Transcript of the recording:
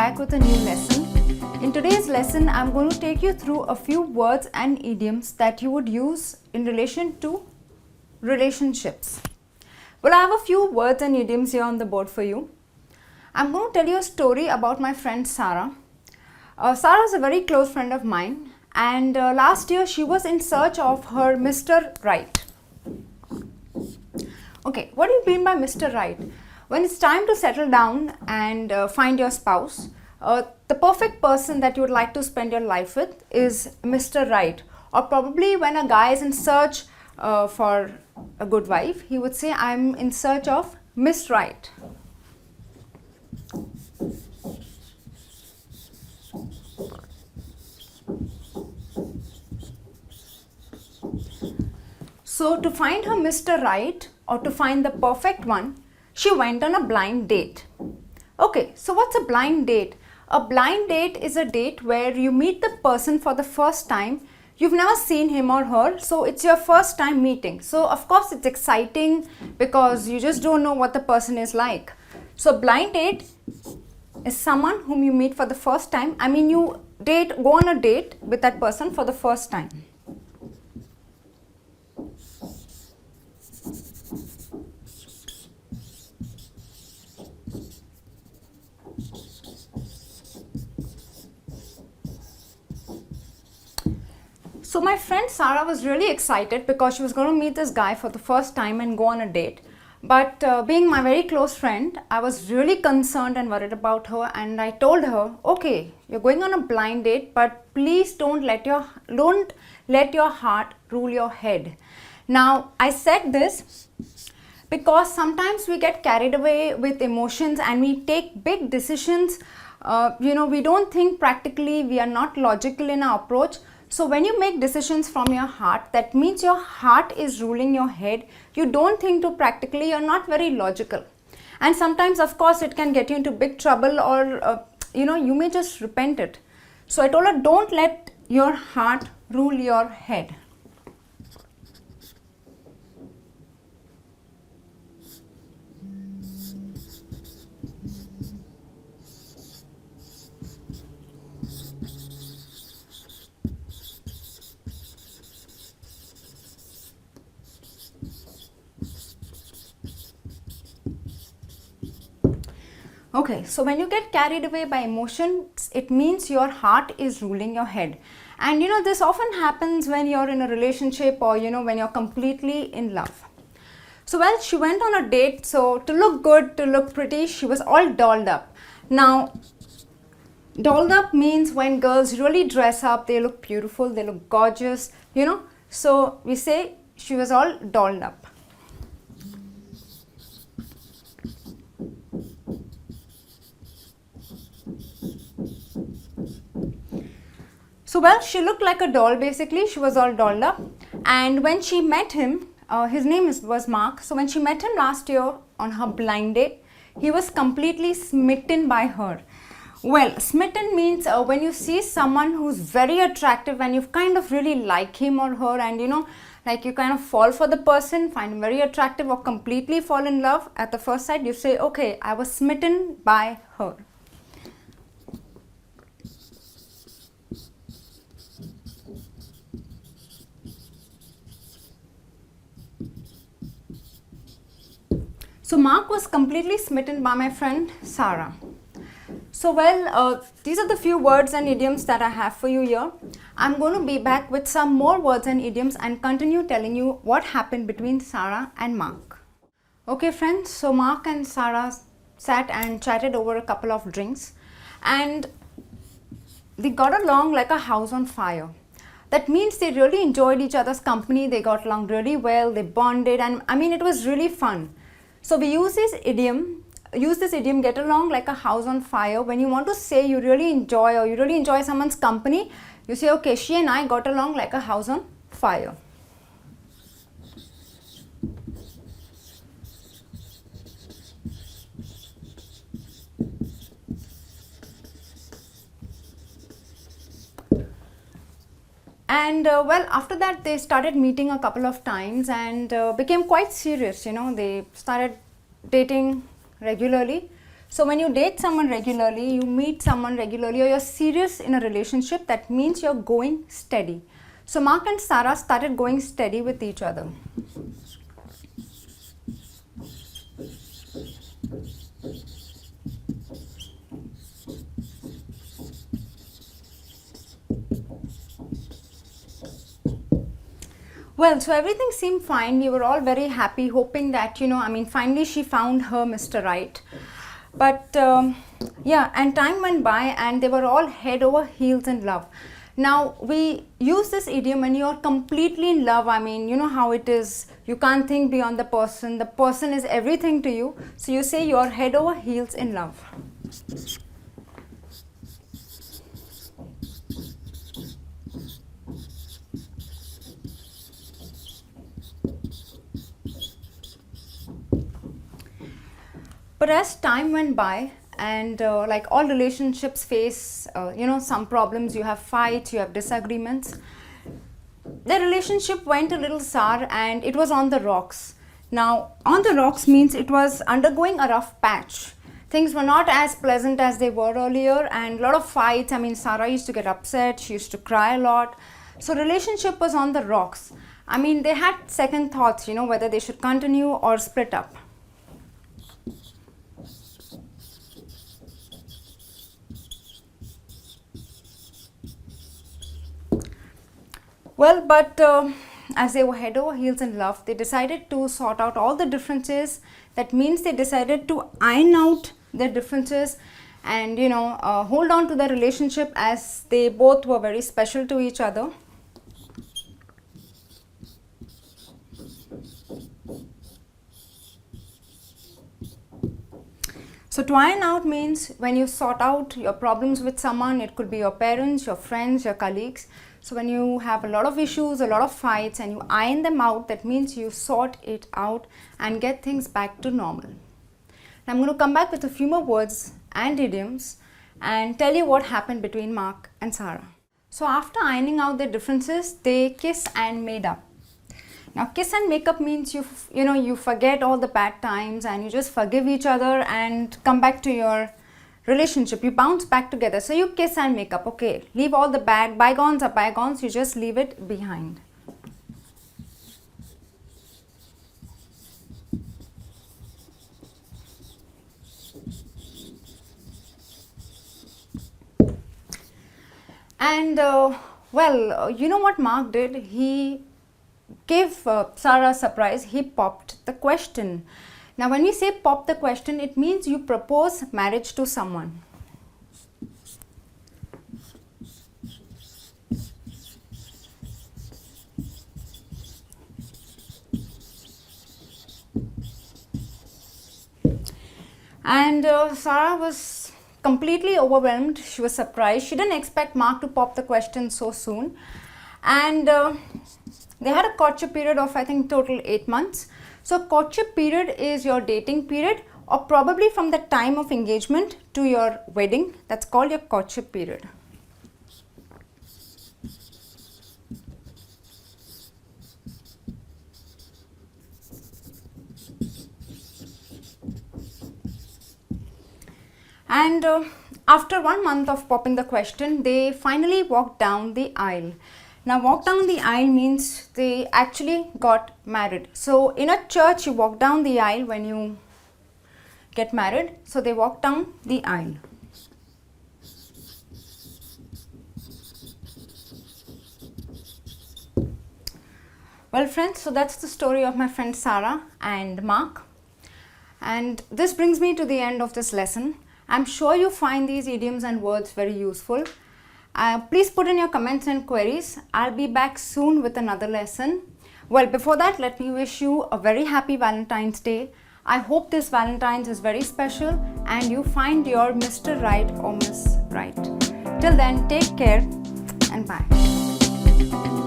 back with a new lesson. In today's lesson, I'm going to take you through a few words and idioms that you would use in relation to relationships. Well, I have a few words and idioms here on the board for you. I'm going to tell you a story about my friend Sarah. Sarah is a very close friend of mine, and last year she was in search of her Mr. Right. Okay, what do you mean by Mr. Right? When it's time to settle down and find your spouse, the perfect person that you would like to spend your life with is Mr. Right. Or probably when a guy is in search for a good wife, he would say, I'm in search of Miss Right. So to find her Mr. Right or to find the perfect one, she went on a blind date. Okay, so what's a blind date? A blind date is a date where you meet the person for the first time. You've never seen him or her, so it's your first time meeting. So of course it's exciting because you just don't know what the person is like. So blind date is someone whom you meet for the first time. I mean, you go on a date with that person for the first time. So my friend Sarah was really excited because she was going to meet this guy for the first time and go on a date. But being my very close friend, I was really concerned and worried about her, and I told her, okay, you're going on a blind date, but please don't let your heart rule your head. Now, I said this because sometimes we get carried away with emotions and we take big decisions. We don't think practically, we are not logical in our approach. So when you make decisions from your heart, that means your heart is ruling your head. You don't think too practically, you're not very logical. And sometimes, of course, it can get you into big trouble, or, you may just repent it. So I told her, don't let your heart rule your head. Okay, so when you get carried away by emotions, it means your heart is ruling your head. And this often happens when you're in a relationship or when you're completely in love. So well, she went on a date, so to look good, to look pretty, she was all dolled up. Now, dolled up means when girls really dress up, they look beautiful, they look gorgeous, So we say she was all dolled up. So well, she looked like a doll basically. She was all dolled up. And when she met him, his name was Mark. So when she met him last year on her blind date, he was completely smitten by her. Well, smitten means when you see someone who's very attractive and you kind of really like him or her, and like you kind of fall for the person, find him very attractive, or completely fall in love at the first sight, you say, okay, I was smitten by her. So Mark was completely smitten by my friend Sarah. So well, these are the few words and idioms that I have for you here. I'm going to be back with some more words and idioms and continue telling you what happened between Sarah and Mark. Okay friends, so Mark and Sarah sat and chatted over a couple of drinks, and they got along like a house on fire. That means they really enjoyed each other's company, they got along really well, they bonded, and I mean it was really fun. So we use this idiom, get along like a house on fire. When you want to say you really enjoy someone's company, you say, okay, she and I got along like a house on fire. And well, after that they started meeting a couple of times and became quite serious, They started dating regularly. So when you date someone regularly, you meet someone regularly, or you're serious in a relationship, that means you're going steady. So Mark and Sarah started going steady with each other. Well, so everything seemed fine. We were all very happy, hoping that, finally she found her Mr. Right. But yeah, and time went by and they were all head over heels in love. Now, we use this idiom when you're completely in love. I mean, you know how it is. You can't think beyond the person. The person is everything to you. So you say you're head over heels in love. But as time went by, and like all relationships face, some problems, you have fights, you have disagreements. The relationship went a little sour and it was on the rocks. Now, on the rocks means it was undergoing a rough patch. Things were not as pleasant as they were earlier, and a lot of fights. I mean, Sarah used to get upset, she used to cry a lot. So relationship was on the rocks. I mean, they had second thoughts, whether they should continue or split up. Well, but as they were head over heels in love, they decided to sort out all the differences. That means they decided to iron out their differences and, hold on to their relationship, as they both were very special to each other. So to iron out means when you sort out your problems with someone, it could be your parents, your friends, your colleagues. So when you have a lot of issues, a lot of fights, and you iron them out, that means you sort it out and get things back to normal. Now I'm going to come back with a few more words and idioms and tell you what happened between Mark and Sarah. So after ironing out their differences, they kiss and made up. Now kiss and make up means you forget all the bad times and you just forgive each other and come back to your relationship. You bounce back together. So you kiss and make up. Okay, leave all the bad. Bygones are bygones. You just leave it behind. And you know what Mark did? He gave Sarah a surprise. He popped the question. Now when we say pop the question, it means you propose marriage to someone. And Sarah was completely overwhelmed. She was surprised. She didn't expect Mark to pop the question so soon. And they had a courtship period of, I think, total 8 months. So courtship period is your dating period, or probably from the time of engagement to your wedding. That's called your courtship period. And after 1 month of popping the question, they finally walked down the aisle. Now walk down the aisle means they actually got married. So in a church, you walk down the aisle when you get married. So they walk down the aisle. Well friends, so that's the story of my friend Sarah and Mark. And this brings me to the end of this lesson. I'm sure you find these idioms and words very useful. Please put in your comments and queries. I'll be back soon with another lesson. Well, before that, let me wish you a very happy Valentine's Day. I hope this Valentine's is very special and you find your Mr. Right or Miss Right. Till then, take care and bye.